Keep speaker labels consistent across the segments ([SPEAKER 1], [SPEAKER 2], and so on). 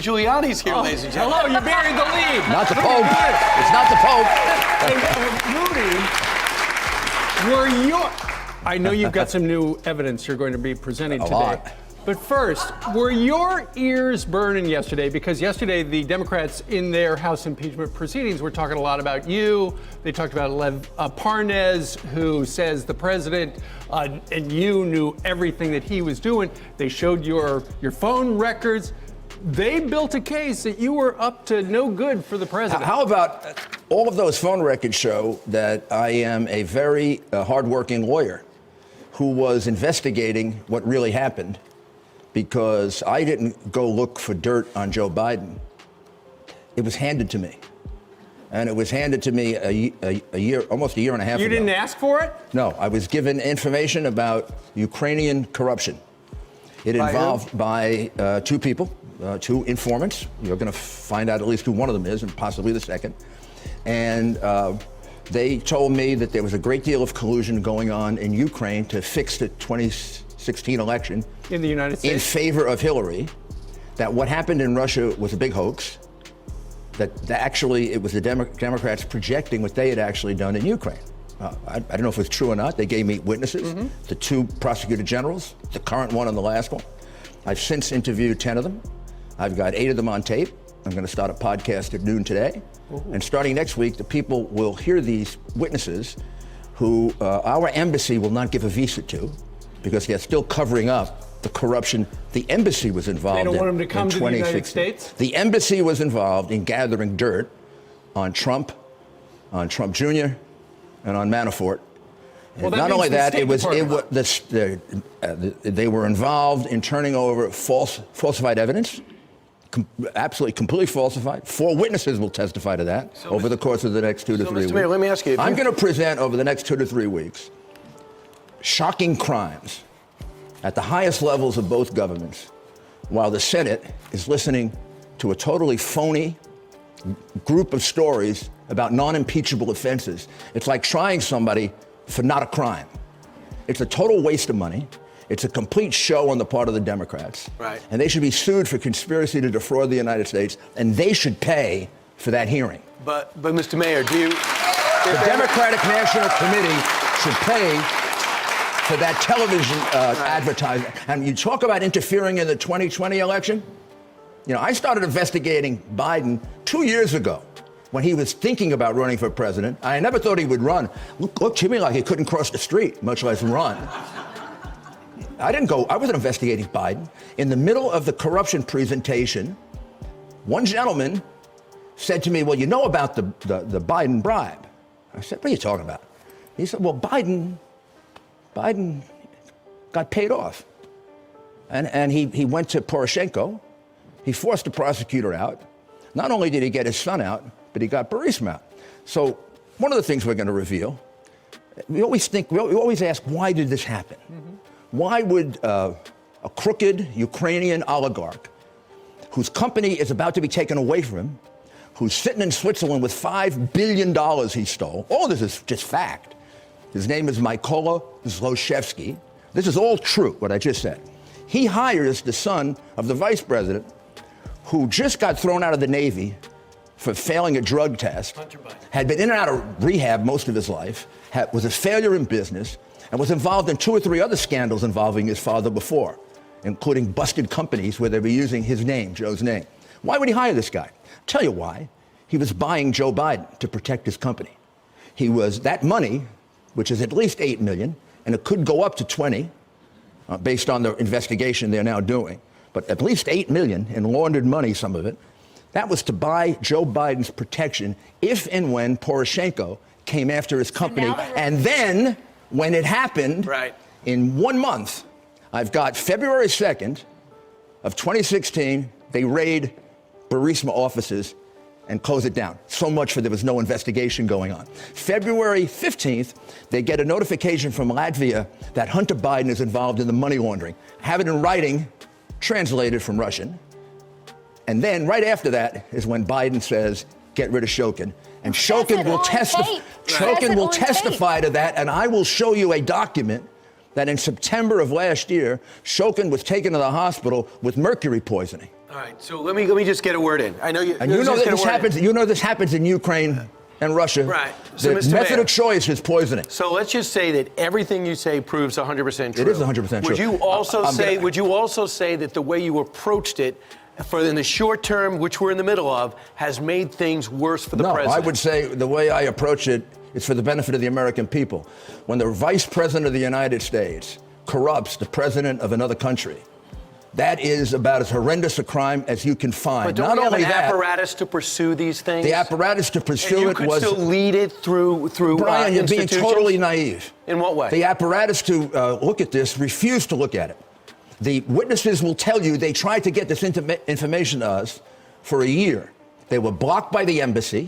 [SPEAKER 1] Giuliani's here, ladies and gentlemen.
[SPEAKER 2] Hello, you buried the lead.
[SPEAKER 3] Not the Pope. It's not the Pope.
[SPEAKER 2] Rudy, I know you've got some new evidence you're going to be presenting today.
[SPEAKER 3] lot.
[SPEAKER 2] But first, were your ears burning yesterday? Because yesterday the Democrats in their House impeachment proceedings were talking a lot about you. They talked about Lev Parnas, who says the president and you knew everything that he was doing. They showed your phone records. They built a case that you were up to no good for the president.
[SPEAKER 3] How about all of those phone records show that I am a very hardworking lawyer who was investigating what really happened, because I didn't go look for dirt on Joe Biden. It was handed to me. And it was handed to me a year, almost a year and a half ago.
[SPEAKER 2] You didn't ask for it?
[SPEAKER 3] No, I was given information about Ukrainian corruption. It involved by two people, two informants. You're going to find out at least who one of them is, and possibly the second. And they told me that there was a great deal of collusion going on in Ukraine to fix the 2016 election
[SPEAKER 2] in the United States
[SPEAKER 3] in favor of Hillary, that what happened in Russia was a big hoax, that actually it was the Democrats projecting what they had actually done in Ukraine. I don't know if it's true or not. They gave me witnesses, the two prosecutor generals, the current one and the last one. I've since interviewed 10 of them. I've got 8 of them on tape. I'm going to start a podcast at noon today. And starting next week, the people will hear these witnesses who our embassy will not give a visa to, because they're still covering up the corruption the embassy was involved in.
[SPEAKER 2] They don't want them to come to the United States?
[SPEAKER 3] The embassy was involved in gathering dirt on Trump Jr., and on Manafort.
[SPEAKER 2] Well,
[SPEAKER 3] not only that, they were involved in turning over falsified evidence, absolutely completely falsified. 4 witnesses will testify to that over the course of the next 2 to 3 weeks.
[SPEAKER 1] Mr. Mayor, let me ask you.
[SPEAKER 3] I'm going to present over the next 2 to 3 weeks shocking crimes at the highest levels of both governments, while the Senate is listening to a totally phony group of stories about non-impeachable offenses. It's like trying somebody for not a crime. It's a total waste of money. It's a complete show on the part of the Democrats.
[SPEAKER 1] Right.
[SPEAKER 3] And they should be sued for conspiracy to defraud the United States, and they should pay for that hearing.
[SPEAKER 1] But Mr. Mayor, do you...
[SPEAKER 3] The Democratic National Committee should pay for that television advertising. And you talk about interfering in the 2020 election. You know, I started investigating Biden 2 years ago when he was thinking about running for president. I never thought he would run. Looked to me like he couldn't cross the street, much less run. I wasn't investigating Biden. In the middle of the corruption presentation, one gentleman said to me, well, you know about the Biden bribe. I said, what are you talking about? He said, well, Biden got paid off. And he went to Poroshenko. He forced the prosecutor out. Not only did he get his son out, but he got Burisma out. So one of the things we're going to reveal, we always ask, why did this happen? Why would a crooked Ukrainian oligarch, whose company is about to be taken away from him, who's sitting in Switzerland with $5 billion he stole, all this is just fact. His name is Mykola Zlochevsky. This is all true, what I just said. He hires the son of the vice president, who just got thrown out of the Navy for failing a drug test, had been in and out of rehab most of his life, was a failure in business, and was involved in 2 or 3 other scandals involving his father before, including busted companies where they were using his name, Joe's name. Why would he hire this guy? I'll tell you why. He was buying Joe Biden to protect his company. That money, which is at least $8 million, and it could go up to 20, based on the investigation they're now doing, but at least $8 million in laundered money, some of it, that was to buy Joe Biden's protection if and when Poroshenko came after his company. And then, when it happened, in 1 month, I've got February 2nd of 2016, they raid Burisma offices and close it down. So much for there was no investigation going on. February 15th, they get a notification from Latvia that Hunter Biden is involved in the money laundering. Have it in writing, translated from Russian. And then right after that is when Biden says, get rid of Shokin. And Shokin will testify to that, and I will show you a document that in September of last year, Shokin was taken to the hospital with mercury poisoning.
[SPEAKER 1] All right, so let me just get a word in. I know you.
[SPEAKER 3] And you know that this happens. You know this happens in Ukraine and Russia.
[SPEAKER 1] Right. So,
[SPEAKER 3] the
[SPEAKER 1] Mr.
[SPEAKER 3] method
[SPEAKER 1] Mayor,
[SPEAKER 3] of choice is poisoning.
[SPEAKER 1] So let's just say that everything you say proves 100% true.
[SPEAKER 3] It is 100% true.
[SPEAKER 1] Would you also say that the way you approached it, in the short term, which we're in the middle of, has made things worse for the president?
[SPEAKER 3] No, I would say the way I approach it is for the benefit of the American people. When the vice president of the United States corrupts the president of another country, that is about as horrendous a crime as you can find.
[SPEAKER 1] But don't we have an apparatus to pursue these things?
[SPEAKER 3] The apparatus to pursue it was...
[SPEAKER 1] you could still lead it through
[SPEAKER 3] Brian, you're being totally naive.
[SPEAKER 1] In what way?
[SPEAKER 3] The apparatus to look at this refused to look at it. The witnesses will tell you they tried to get this information to us for a year. They were blocked by the embassy.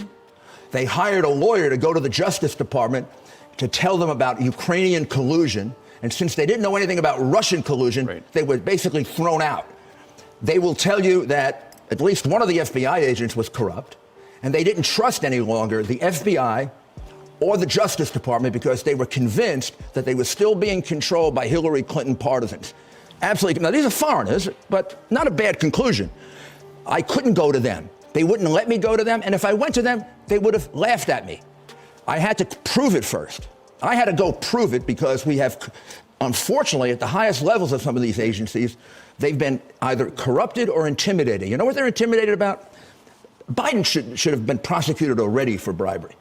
[SPEAKER 3] They hired a lawyer to go to the Justice Department to tell them about Ukrainian collusion. And since they didn't know anything about Russian collusion, they were basically thrown out. They will tell you that at least one of the FBI agents was corrupt, and they didn't trust any longer the FBI or the Justice Department because they were convinced that they were still being controlled by Hillary Clinton partisans. Absolutely. Now, these are foreigners, but not a bad conclusion. I couldn't go to them. They wouldn't let me go to them, and if I went to them, they would have laughed at me. I had to prove it first. I had to go prove it because we have, unfortunately, at the highest levels of some of these agencies, they've been either corrupted or intimidated. You know what they're intimidated about? Biden should have been prosecuted already for bribery.